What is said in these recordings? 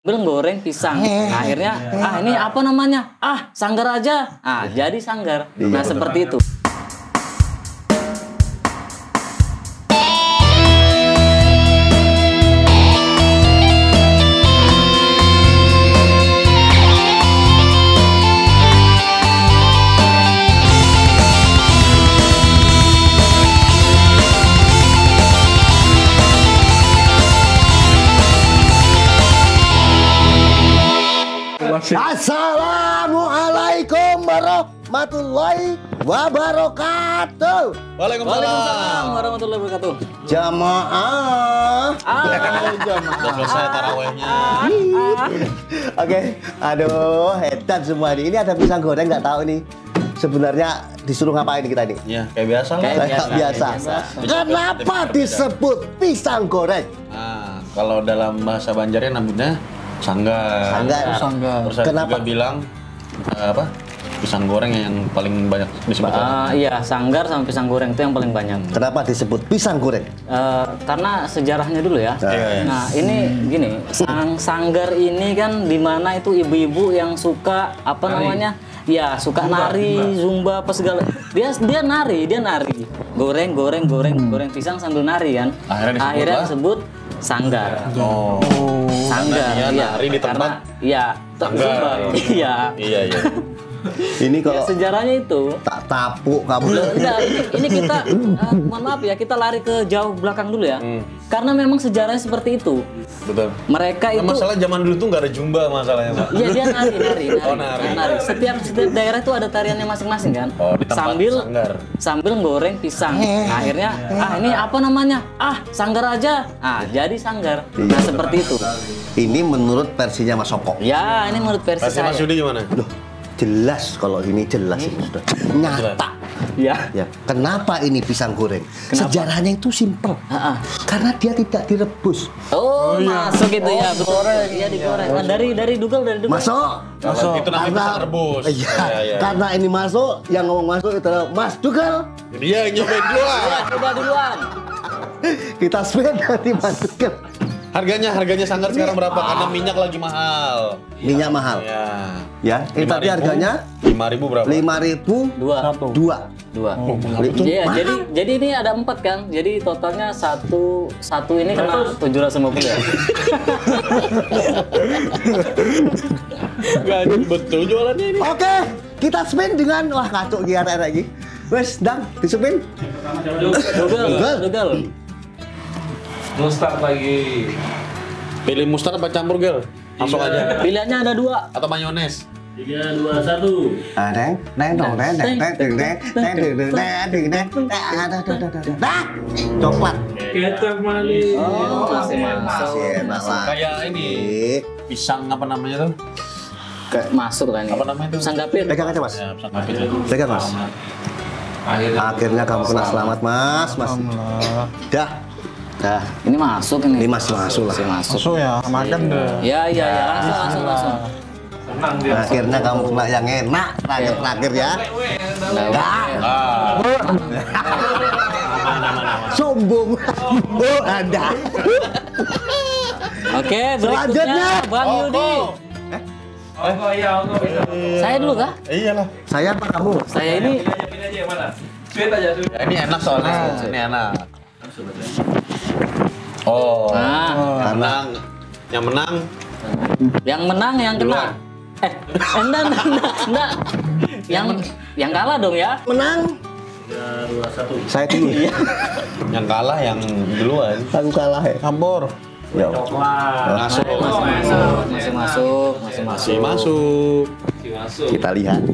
Belum goreng pisang. Nah, akhirnya ini apa namanya? Sanggar aja. Jadi sanggar. Nah, seperti itu. Assalamualaikum warahmatullahi wabarakatuh. Waalaikumsalam warahmatullahi wabarakatuh. Jamaah. Udah selesai tarawehnya. Oke, aduh, hebat semua nih. Ini ada pisang goreng, nggak tahu nih. Sebenarnya disuruh ngapain kita nih? Ya, kayak biasa lah. Kayak biasa. Kenapa disebut pisang goreng? Nah, kalau dalam bahasa Banjarnya namanya sanggar. Terus saya Kenapa? juga bilang pisang goreng yang paling banyak disebut. Iya, sanggar sama pisang goreng itu yang paling banyak. Kenapa disebut pisang goreng? Karena sejarahnya dulu ya. Iya. Nah, ini gini, sanggar ini kan dimana itu ibu-ibu yang suka namanya? Ya, suka nari, zumba apa segala. Dia nari. Goreng pisang sambil nari kan. Akhirnya disebut sanggar. Sanggar. Iya, nari di tempat. Iya, sanggar. Iya. Iya. Ini kalau sejarahnya itu tak tapuk kamu. Enggak, ini kita mohon maaf ya, kita lari ke jauh belakang dulu ya. Karena memang sejarahnya seperti itu. Betul. Mereka itu masalah zaman dulu tuh nggak ada jumba masalahnya, Pak. Iya, dia nari. Oh, nari. Setiap daerah itu ada tariannya masing-masing kan. Di tempat sanggar. Sambil goreng pisang. Nah, akhirnya ini apa namanya? Sanggar aja. Jadi sanggar. Nah, seperti itu. Ini menurut versinya Mas Soko. Ya, ini menurut versi Versi saya. Mas Yudi gimana? Loh, jelas kalau ini jelas ini sudah nyata. Ya. Kenapa ini pisang goreng? Sejarahnya itu simpel. Karena dia tidak direbus. Masuk itu ya, betul. Iya, digoreng. Dari dugal. Masuk. Itu namanya pisang rebus. Iya. Karena ini masuk, yang ngomong masuk itu adalah Mas Dugal. Dia yang nyobain duluan. Coba duluan. Kita spend nanti Mas Dugal. Harganya sanggar sekarang berapa? Karena minyak lagi mahal. Minyak mahal. Ya. Ya, ini tadi harganya 5.000 berapa? 5.000 Dua. Itu Iya, mahal. jadi ini ada 4 kan. Jadi totalnya satu ini kena 750 ya. Gak betul jualannya ini. Oke, kita spin dengan kacuk giara lagi. Wes, dang, disepin. Dugal. Mustard lagi. Pilih mustard apa campur, Gel? Langsung aja. Pilihannya ada 2. Atau mayones? 3, 2, 1. Coklat. Kecap manis. Masih masuk. Kayak ini. Pisang apa namanya tuh? Masuk kan ini. Apa namanya tuh? Pisang gapir. Pegang aja, Mas. Ya, pisang kapit. Pegang, Mas. Akhirnya kamu kena selamat, Mas. Dah. Ini masuk ini. Ini masih masuk lah. Masuk ya, makan deh. Ya, langsung. Senang dia. Akhirnya kamu kena yang enak terakhir ya. Sombong. Ada. Oke, Selanjutnya. berikutnya Bang Yudi. Saya dulu kah? Iyalah. Saya apa kamu? Saya ini Pilih aja yang mana? Sweet aja. Ya, ini enak soalnya. Ini enak. Yang menang yang menang yang kena. Enggak. Yang kalah dong ya. Menang. 3, 2, 1. Saya dulu. yang kalah yang duluan. Aku kalah ya. Campur. Ya. Coklat. Masih masuk. Masuk. Kita lihat.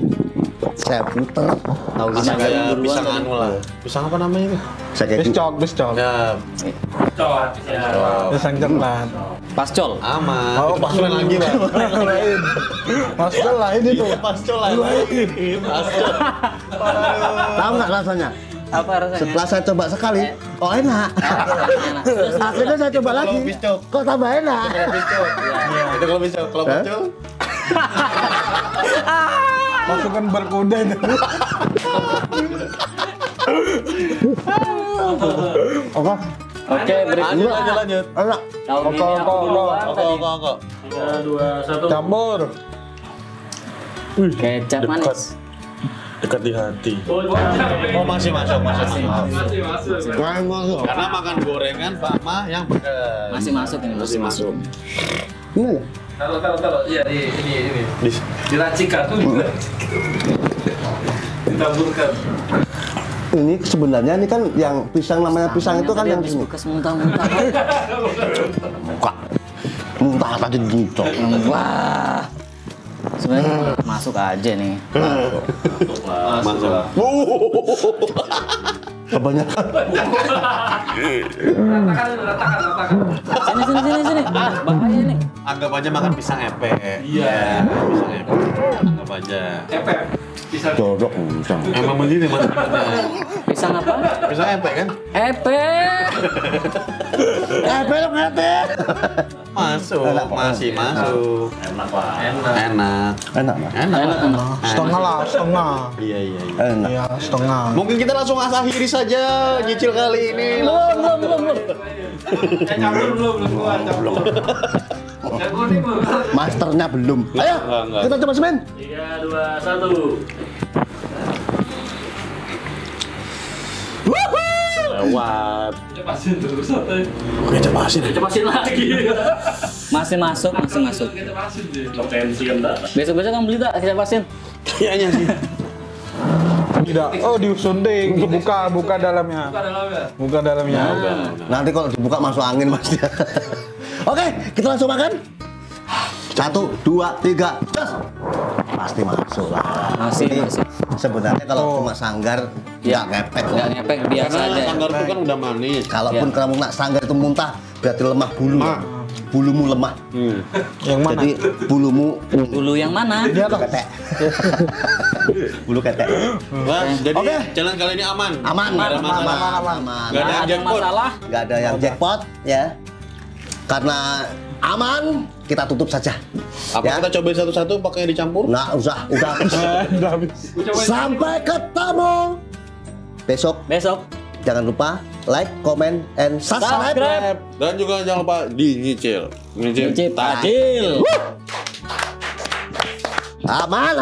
Saya puter. Tahu Sama gimana? kayak pisang anu lah. Pisang apa namanya itu? Saya kayak Biscok. Ya, Coklat. Pisang coklat. Pascol. aman. Oh, Itu pasulan lagi, Pak. Lain. Pascol lain itu. Pascol lain. Pascol. tahu nggak rasanya? Apa rasanya? Setelah saya coba sekali, oh enak. Akhirnya saya coba lagi. Biscok. Kok tambah enak? Itu kalau bisa, kalau Pascol. Pasukan berkuda itu. Apa? Oke, berikutnya. Lanjut. Enak. Tahun ini aku duluan tadi. Kok. 3, 2, 1. Campur. Kecap manis. Dekat di hati. Oh, Masih masuk. masuk. Karena makan gorengan sama yang pedas. Masih masuk ini, masih masuk. Ini ya? Taruh. Iya, ini. Diracikan tuh. Ditaburkan. Ini sebenarnya ini kan yang pisang namanya pisang itu kan yang habis ini. bekas muntah-muntah. Muka. Muntah tadi gitu. Wah. Sebenarnya masuk aja nih. Masuk. Kebanyakan. Ratakan. Sini. Ah, bahaya nih. Anggap aja makan pisang epek. Iya. Pisang epek. Anggap aja. Efek. Bisa. Jorok pisang. Emang begini mas. Pisang apa? Pisang epek kan? Epe. Belok hati. Masuk. Masih masuk. Enak, Pak. Enak. Enak, Mas. Enak. Setengah lah, setengah. Iya. Enak. Iya, setengah. Mungkin kita langsung akhiri saja nyicil kali ini. Belum. Campur belum keluar, campur. Yang kuning belum. Masternya belum. Ayo, Enggak. kita coba semen. 3, 2, 1. Lewat. Cepasin terus santai. Oke, cepasin. Cepasin lagi. Masih masuk. Cepasin deh. Potensi kan dah. Besok-besok kamu beli tak? Kita pasin. Kayaknya sih. Tidak. Oh, disunting. Buka dalamnya. Buka dalamnya. Buka dalamnya. Nanti kalau dibuka masuk angin Mas. Oke, kita langsung makan. 1, 2, 3, jas. Pasti masuk lah. Masih. Sebenarnya kalau cuma sanggar Ya. nggak ngepek. Nggak ngepek biasa Karena aja. sanggar itu kan udah manis. Kalaupun Ya. kamu nak sanggar itu muntah, berarti lemah bulu. Lemah. Bulumu lemah. Yang mana? Jadi bulumu Dulu yang mana? dia apa ketek? Bulu ketek. Wah, jadi Oke. jalan kali ini aman. Aman, Nggak ada masalah. aman. Nggak ada Nggak ada jackpot. masalah. Nggak ada yang jackpot ya. Karena aman, kita tutup saja. Apa Ya. kita cobain satu-satu pakai dicampur? Nggak usah, udah habis. Udah habis. Sampai ketemu besok. Jangan lupa like, comment, and subscribe. Subscribe. Dan juga jangan lupa dinyicil. Nyicip tajil. Aman.